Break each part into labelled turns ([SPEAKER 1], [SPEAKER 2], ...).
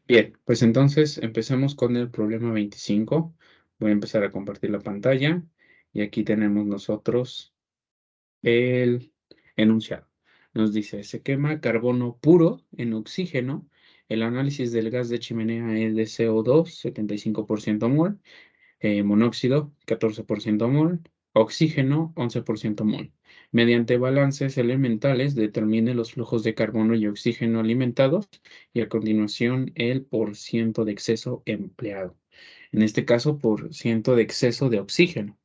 [SPEAKER 1] Bien, pues entonces empecemos con el problema 25. Voy a empezar a compartir la pantalla y aquí tenemos nosotros el enunciado. Nos dice, se quema carbono puro en oxígeno. El análisis del gas de chimenea es de CO2, 75% mol, monóxido, 14% mol, oxígeno, 11% mol. Mediante balances elementales, determine los flujos de carbono y oxígeno alimentados y a continuación el porciento de exceso empleado. En este caso, por ciento de exceso de oxígeno,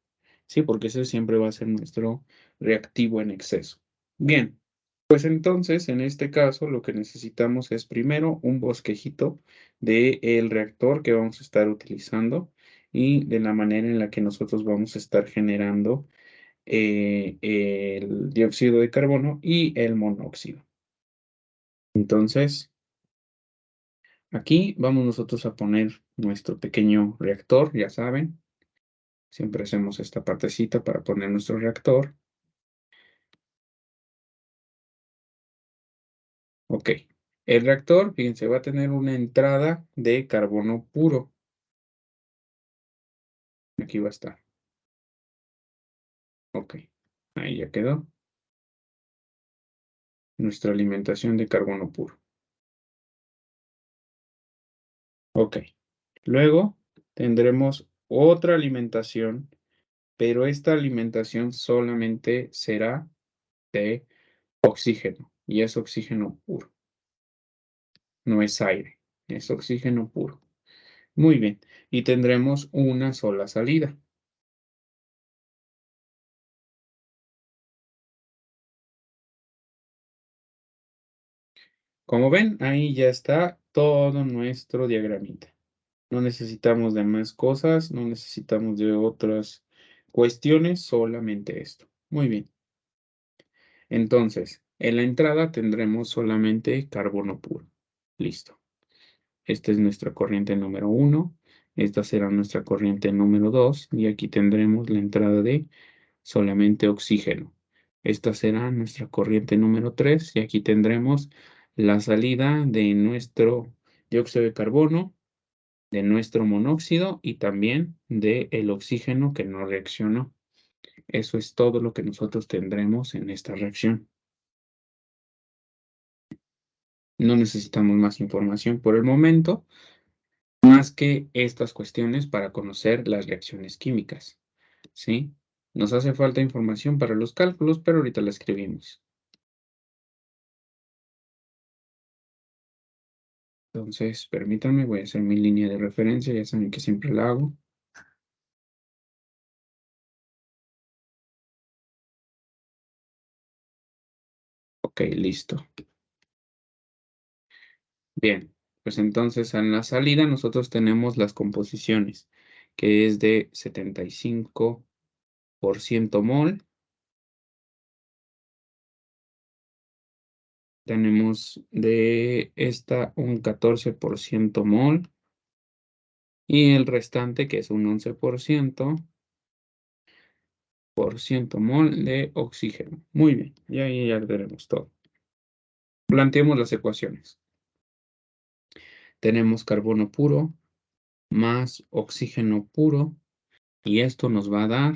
[SPEAKER 1] ¿sí? Porque ese siempre va a ser nuestro reactivo en exceso. Bien, pues entonces, en este caso, lo que necesitamos es primero un bosquejito del reactor que vamos a estar utilizando y de la manera en la que nosotros vamos a estar generando el dióxido de carbono y el monóxido. Entonces, aquí vamos nosotros a poner nuestro pequeño reactor, ya saben, siempre hacemos esta partecita para poner nuestro reactor. Ok, el reactor, fíjense, va a tener una entrada de carbono puro. Aquí va a estar. Ok, ahí ya quedó nuestra alimentación de carbono puro. Ok, luego tendremos otra alimentación, pero esta alimentación solamente será de oxígeno y es oxígeno puro, no es aire, es oxígeno puro. Muy bien, y tendremos una sola salida. Como ven, ahí ya está todo nuestro diagramita. No necesitamos de más cosas, no necesitamos de otras cuestiones, solamente esto. Muy bien. Entonces, en la entrada tendremos solamente carbono puro. Listo. Esta es nuestra corriente número 1. Esta será nuestra corriente número 2. Y aquí tendremos la entrada de solamente oxígeno. Esta será nuestra corriente número 3. Y aquí tendremos la salida de nuestro dióxido de carbono, de nuestro monóxido y también del oxígeno que no reaccionó. Eso es todo lo que nosotros tendremos en esta reacción. No necesitamos más información por el momento, más que estas cuestiones para conocer las reacciones químicas, ¿sí? Nos hace falta información para los cálculos, pero ahorita la escribimos. Entonces, permítanme, voy a hacer mi línea de referencia, ya saben que siempre la hago. Ok, listo. Bien, pues entonces en la salida nosotros tenemos las composiciones, que es de 75% mol. Tenemos de esta un 14% mol y el restante, que es un 11% mol de oxígeno. Muy bien, y ahí ya tenemos todo. Planteemos las ecuaciones. Tenemos carbono puro más oxígeno puro y esto nos va a dar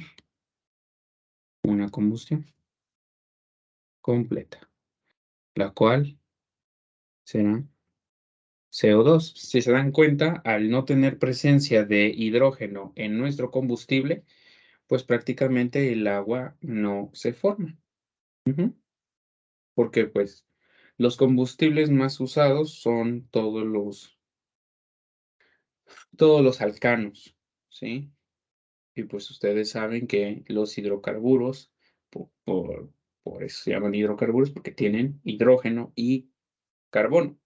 [SPEAKER 1] una combustión completa, la cual será CO2. Si se dan cuenta, al no tener presencia de hidrógeno en nuestro combustible, pues prácticamente el agua no se forma. Ujú. Porque pues los combustibles más usados son todos los alcanos, ¿sí? Y pues ustedes saben que los hidrocarburos, por eso se llaman hidrocarburos, porque tienen hidrógeno y carbono.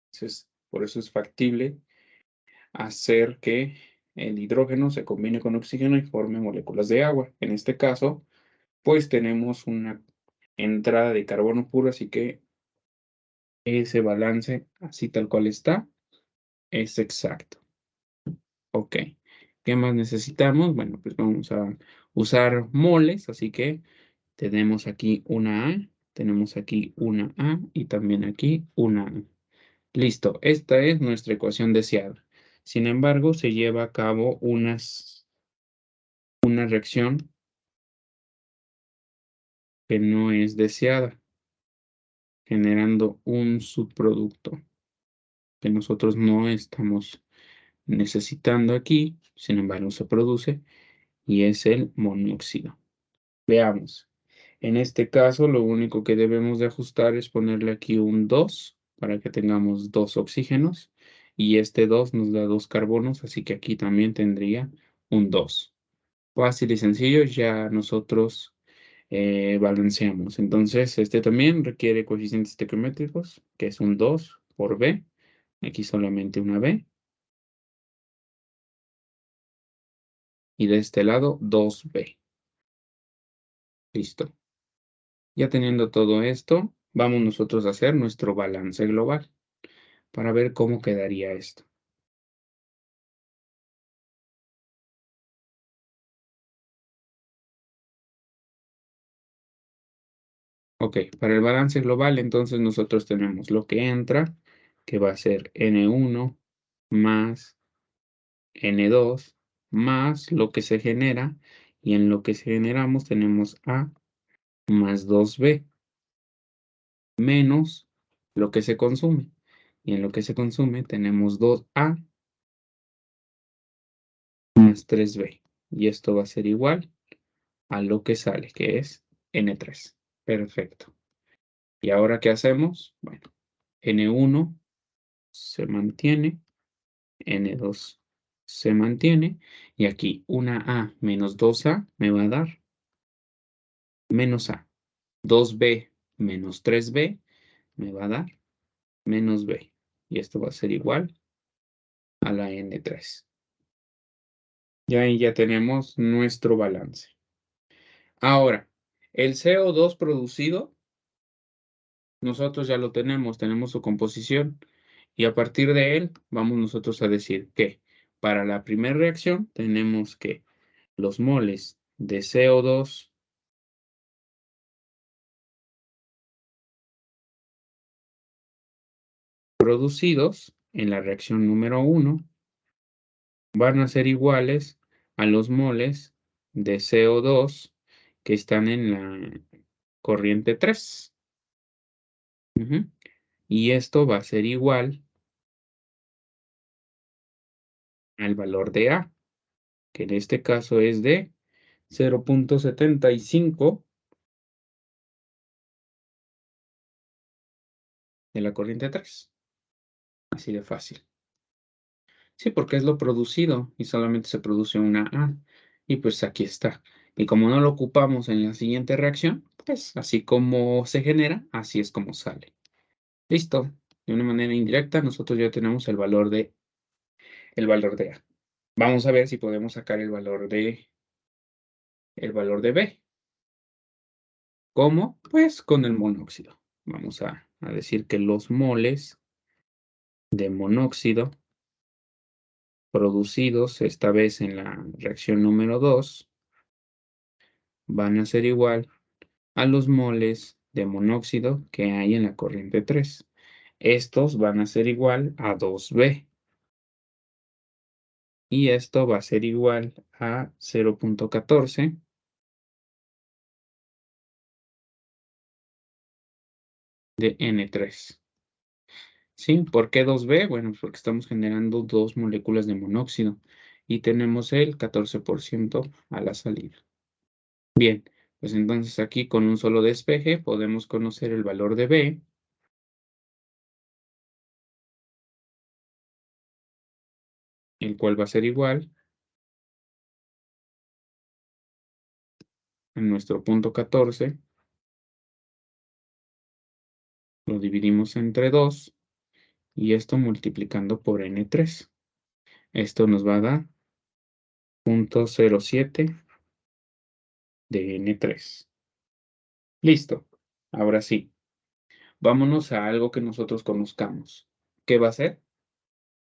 [SPEAKER 1] Entonces, por eso es factible hacer que el hidrógeno se combine con oxígeno y forme moléculas de agua. En este caso, pues tenemos una entrada de carbono puro, así que ese balance, así tal cual está, es exacto. Ok. ¿Qué más necesitamos? Bueno, pues vamos a usar moles, así que tenemos aquí una A, tenemos aquí una A y también aquí una A. Listo, esta es nuestra ecuación deseada. Sin embargo, se lleva a cabo una reacción que no es deseada, generando un subproducto que nosotros no estamos necesitando aquí, sin embargo se produce, y es el monóxido. Veamos. En este caso, lo único que debemos de ajustar es ponerle aquí un 2 para que tengamos dos oxígenos, y este 2 nos da dos carbonos, así que aquí también tendría un 2. Fácil y sencillo, ya nosotros balanceamos. Entonces, este también requiere coeficientes estequiométricos, que es un 2 por B. Aquí solamente una B. Y de este lado, 2B. Listo. Ya teniendo todo esto, vamos nosotros a hacer nuestro balance global para ver cómo quedaría esto. Ok, para el balance global, entonces nosotros tenemos lo que entra, que va a ser N1 más N2 más lo que se genera, y en lo que generamos tenemos A más 2B menos lo que se consume. Y en lo que se consume tenemos 2A más 3B. Y esto va a ser igual a lo que sale, que es N3. Perfecto. ¿Y ahora qué hacemos? Bueno, N1 se mantiene, N2 se mantiene, y aquí una A menos 2A me va a dar menos A. 2B menos 3B me va a dar menos B. Y esto va a ser igual a la N3. Y ahí ya tenemos nuestro balance. Ahora, el CO2 producido, nosotros ya lo tenemos su composición. Y a partir de él, vamos nosotros a decir que para la primera reacción tenemos que los moles de CO2 producidos en la reacción número 1 van a ser iguales a los moles de CO2 que están en la corriente 3. Y esto va a ser igual al valor de A, que en este caso es de 0.75 de la corriente 3. Así de fácil. Sí, porque es lo producido y solamente se produce una A. Y pues aquí está. Y como no lo ocupamos en la siguiente reacción, pues así como se genera, así es como sale. Listo. De una manera indirecta, nosotros ya tenemos el valor de A. Vamos a ver si podemos sacar el valor de B. ¿Cómo? Pues con el monóxido. Vamos a decir que los moles de monóxido producidos, esta vez en la reacción número 2, van a ser igual a los moles de monóxido que hay en la corriente 3. Estos van a ser igual a 2B. Y esto va a ser igual a 0.14 de N3. ¿Sí? ¿Por qué 2B? Bueno, porque estamos generando dos moléculas de monóxido y tenemos el 14% a la salida. Bien, pues entonces aquí con un solo despeje podemos conocer el valor de B, el cual va a ser igual a nuestro punto 14, lo dividimos entre 2 y esto multiplicando por N3. Esto nos va a dar 0.07 de N3. Listo. Ahora sí, vámonos a algo que nosotros conozcamos. ¿Qué va a ser?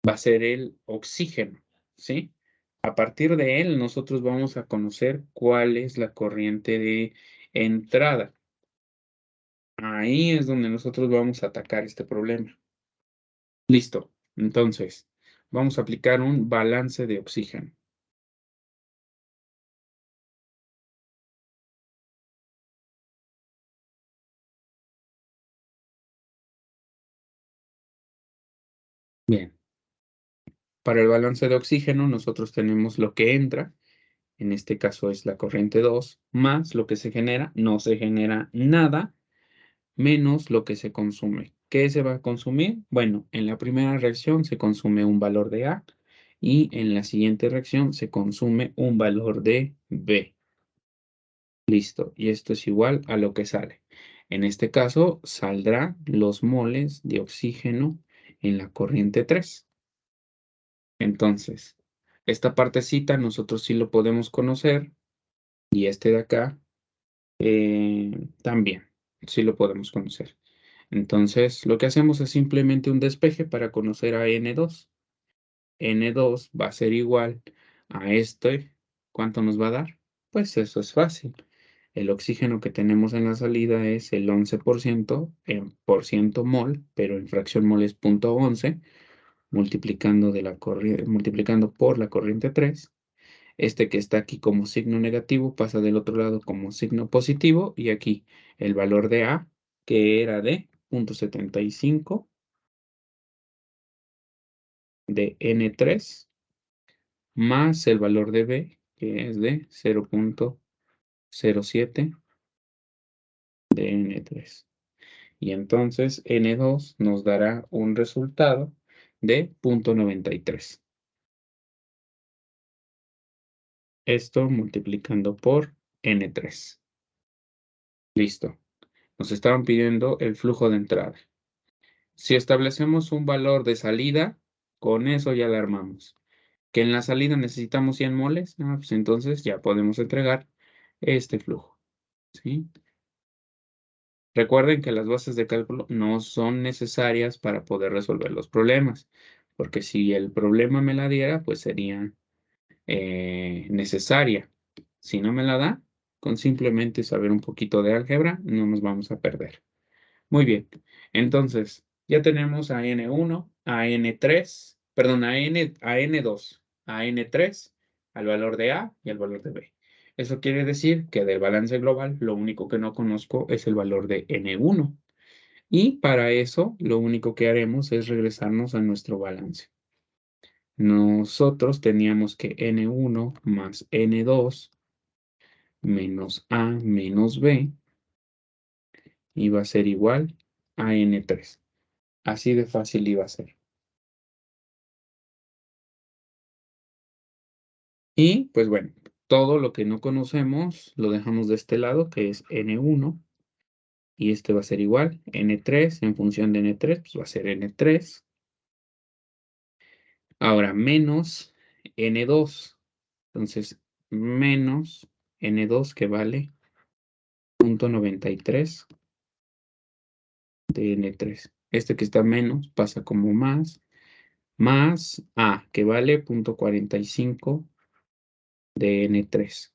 [SPEAKER 1] Va a ser el oxígeno, ¿sí? A partir de él, nosotros vamos a conocer cuál es la corriente de entrada. Ahí es donde nosotros vamos a atacar este problema. Listo. Entonces, vamos a aplicar un balance de oxígeno. Bien. Para el balance de oxígeno, nosotros tenemos lo que entra, en este caso es la corriente 2, más lo que se genera, no se genera nada, menos lo que se consume. ¿Qué se va a consumir? Bueno, en la primera reacción se consume un valor de A y en la siguiente reacción se consume un valor de B. Listo, y esto es igual a lo que sale. En este caso, saldrá los moles de oxígeno en la corriente 3. Entonces, esta partecita nosotros sí lo podemos conocer y este de acá también sí lo podemos conocer. Entonces, lo que hacemos es simplemente un despeje para conocer a N2. N2 va a ser igual a este. ¿Cuánto nos va a dar? Pues eso es fácil. El oxígeno que tenemos en la salida es el 11% en por ciento mol, pero en fracción mol es 0.11, multiplicando por la corriente 3. Este que está aquí como signo negativo pasa del otro lado como signo positivo y aquí el valor de A, que era de 0.75 de N3, más el valor de B, que es de 0.07 de N3. Y entonces N2 nos dará un resultado de 0.93. Esto multiplicando por N3. Listo. Nos estaban pidiendo el flujo de entrada. Si establecemos un valor de salida, con eso ya la armamos. Que en la salida necesitamos 100 moles, pues entonces ya podemos entregar este flujo, ¿sí? Recuerden que las bases de cálculo no son necesarias para poder resolver los problemas, porque si el problema me la diera, pues sería necesaria. Si no me la da, con simplemente saber un poquito de álgebra, no nos vamos a perder. Muy bien. Entonces, ya tenemos a N1, a N3, perdón, a N2, a N3, al valor de A y al valor de B. Eso quiere decir que del balance global, lo único que no conozco es el valor de N1. Y para eso, lo único que haremos es regresarnos a nuestro balance. Nosotros teníamos que N1 más N2 menos A menos B iba a ser igual a N3. Así de fácil iba a ser. Y pues bueno, todo lo que no conocemos lo dejamos de este lado, que es N1, y este va a ser igual, N3, en función de N3, pues va a ser N3. Ahora, menos N2, entonces menos N2 que vale 0.93 de N3. Este que está menos pasa como más A, que vale 0.45 de N3.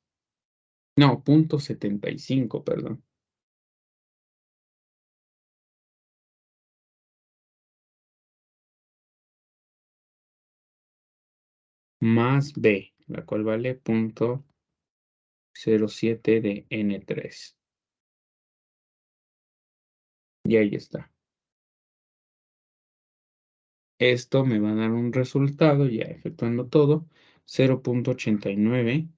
[SPEAKER 1] No, 0.75, perdón. Más B, la cual vale 0.07 de N3. Y ahí está. Esto me va a dar un resultado, ya efectuando todo, 0.89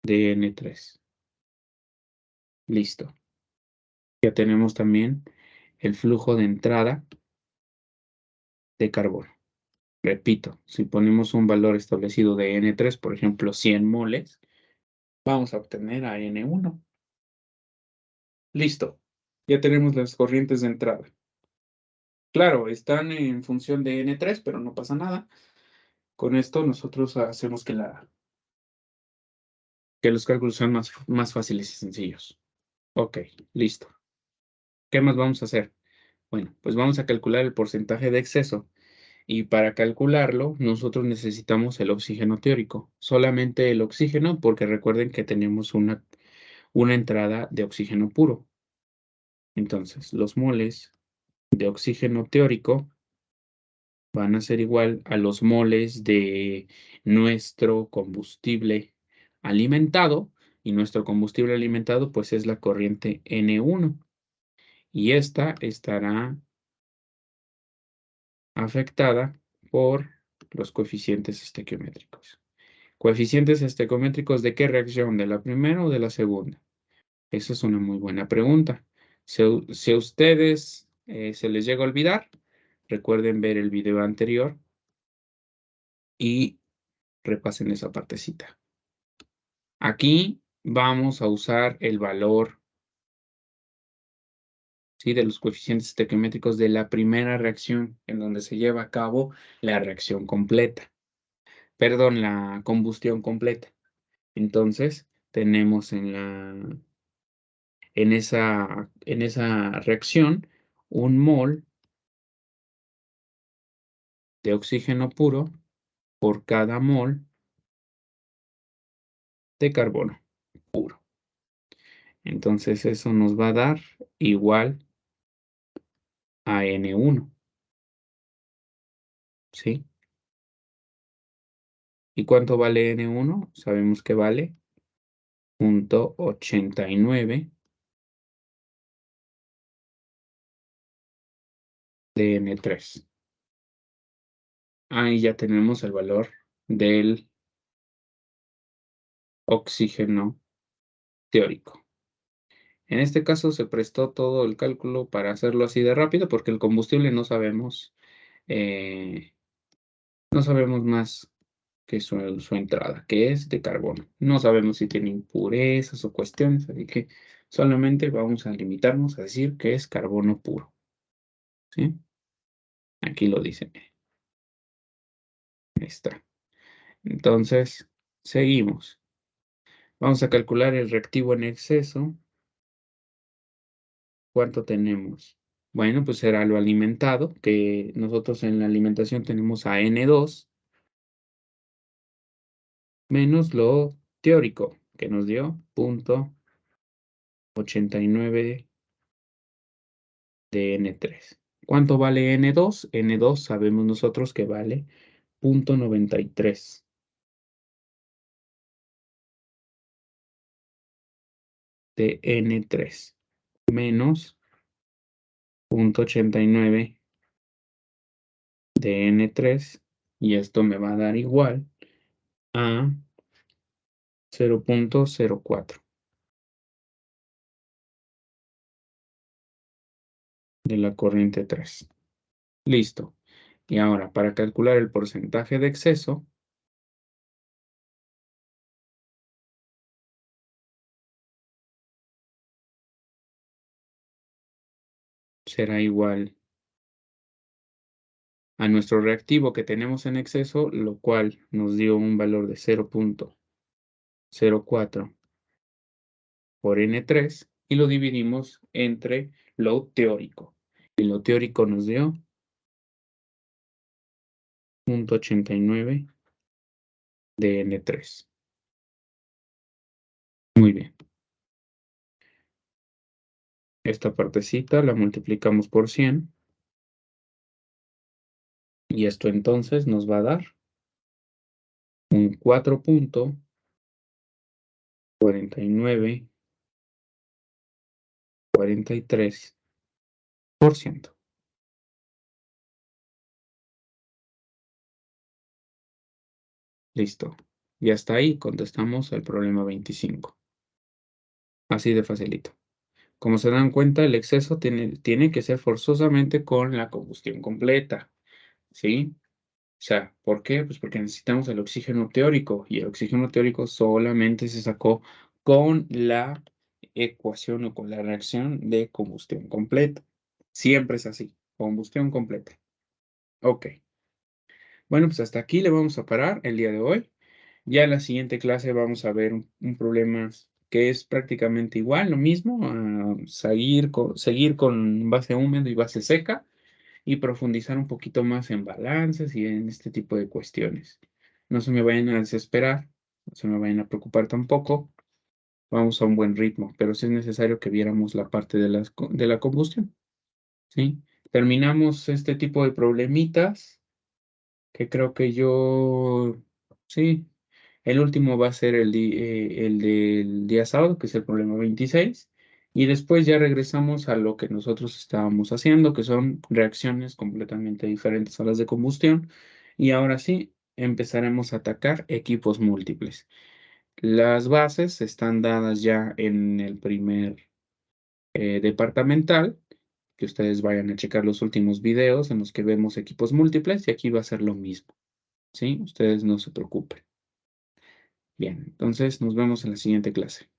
[SPEAKER 1] de N3. Listo. Ya tenemos también el flujo de entrada de carbono. Repito, si ponemos un valor establecido de N3, por ejemplo, 100 moles, vamos a obtener a N1. Listo. Ya tenemos las corrientes de entrada. Claro, están en función de N3, pero no pasa nada. Con esto nosotros hacemos que los cálculos sean más fáciles y sencillos. Ok, listo. ¿Qué más vamos a hacer? Bueno, pues vamos a calcular el porcentaje de exceso. Y para calcularlo, nosotros necesitamos el oxígeno teórico. Solamente el oxígeno, porque recuerden que tenemos una entrada de oxígeno puro. Entonces, los moles de oxígeno teórico van a ser igual a los moles de nuestro combustible alimentado, y nuestro combustible alimentado pues es la corriente N1, y esta estará afectada por los coeficientes estequiométricos. ¿Coeficientes estequiométricos de qué reacción? ¿De la primera o de la segunda? Esa es una muy buena pregunta. Si a ustedes se les llega a olvidar, recuerden ver el video anterior y repasen esa partecita. Aquí vamos a usar el valor, ¿sí?, de los coeficientes estequiométricos de la primera reacción, en donde se lleva a cabo la reacción completa. Perdón, la combustión completa. Entonces, tenemos en esa reacción un mol de oxígeno puro por cada mol de carbono puro. Entonces, eso nos va a dar igual a N1, ¿sí? ¿Y cuánto vale N1? Sabemos que vale 0.89 de N3. Ahí ya tenemos el valor del oxígeno teórico. En este caso se prestó todo el cálculo para hacerlo así de rápido, porque el combustible eh, no sabemos más que su entrada, que es de carbono. No sabemos si tiene impurezas o cuestiones, así que solamente vamos a limitarnos a decir que es carbono puro, ¿sí? Aquí lo dice. Ahí está. Entonces, seguimos. Vamos a calcular el reactivo en exceso. ¿Cuánto tenemos? Bueno, pues será lo alimentado, que nosotros en la alimentación tenemos a N2, menos lo teórico, que nos dio 0.89 de N3. ¿Cuánto vale N2? N2 sabemos nosotros que vale 0.93 de N3, menos 0.89 de N3, y esto me va a dar igual a 0.04 de la corriente 3. Listo. Y ahora, para calcular el porcentaje de exceso, será igual a nuestro reactivo que tenemos en exceso, lo cual nos dio un valor de 0.04 por N3, y lo dividimos entre lo teórico. Y lo teórico nos dio 0.89 de N3. Muy bien. Esta partecita la multiplicamos por 100. Y esto entonces nos va a dar un 4.4943%. Listo. Y hasta ahí contestamos el problema 25. Así de facilito. Como se dan cuenta, el exceso tiene que ser forzosamente con la combustión completa, ¿sí? O sea, ¿por qué? Pues porque necesitamos el oxígeno teórico, y el oxígeno teórico solamente se sacó con la ecuación o con la reacción de combustión completa. Siempre es así, combustión completa. Ok. Bueno, pues hasta aquí le vamos a parar el día de hoy. Ya en la siguiente clase vamos a ver un problema que es prácticamente igual, lo mismo, a seguir con base húmedo y base seca, y profundizar un poquito más en balances y en este tipo de cuestiones. No se me vayan a desesperar, no se me vayan a preocupar tampoco. vamos a un buen ritmo, pero sí es necesario que viéramos la parte de la combustión, ¿sí? Terminamos este tipo de problemitas, que creo que yo, sí, el último va a ser el del día sábado, que es el problema 26, y después ya regresamos a lo que nosotros estábamos haciendo, que son reacciones completamente diferentes a las de combustión, y ahora sí empezaremos a atacar equipos múltiples. Las bases están dadas ya en el primer departamental, que ustedes vayan a checar los últimos videos en los que vemos equipos múltiples y aquí va a ser lo mismo, ¿sí? Ustedes no se preocupen. Bien, entonces nos vemos en la siguiente clase.